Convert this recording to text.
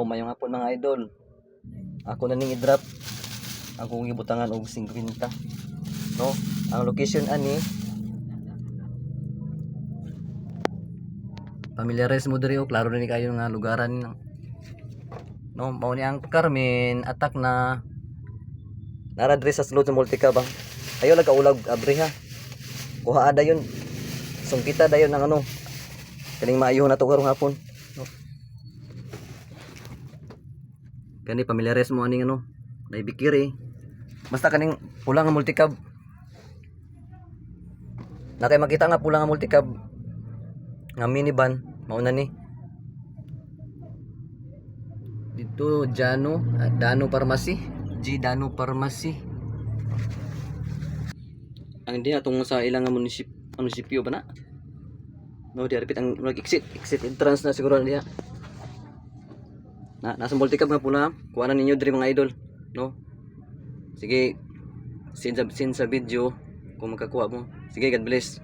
Oh, mayong hapon mga idol. Ako na ning i-drop ang kong gibutangan og 50. No? Ang location ani familiarize mo diri o klaro na ni kayo nga lugaran no, mao ni ang Carmen attack na nara diri sa sulod sa Multicab ba. Ayo lang kaulag abri ha. Kuha ada yun. Sungkita dayon ng ano. Kaning maayo na to karong hapon. No? Kani familiares mo aning ano, naibikiri. Basta kaning pula nga Multicab. Nakay makita nga pula nga Multicab nga minivan mauna ni. Dito Dano Pharmacy, Dano Pharmacy. Ang hindi atong sa ilang nga munisipyo ba na? No, di repeat ang exit entrance na siguro niya. Nasa Multicab nga pula, kuha na ninyo diri mga idol, no? Sige, send sa video kung makakuha mo. Sige, God bless.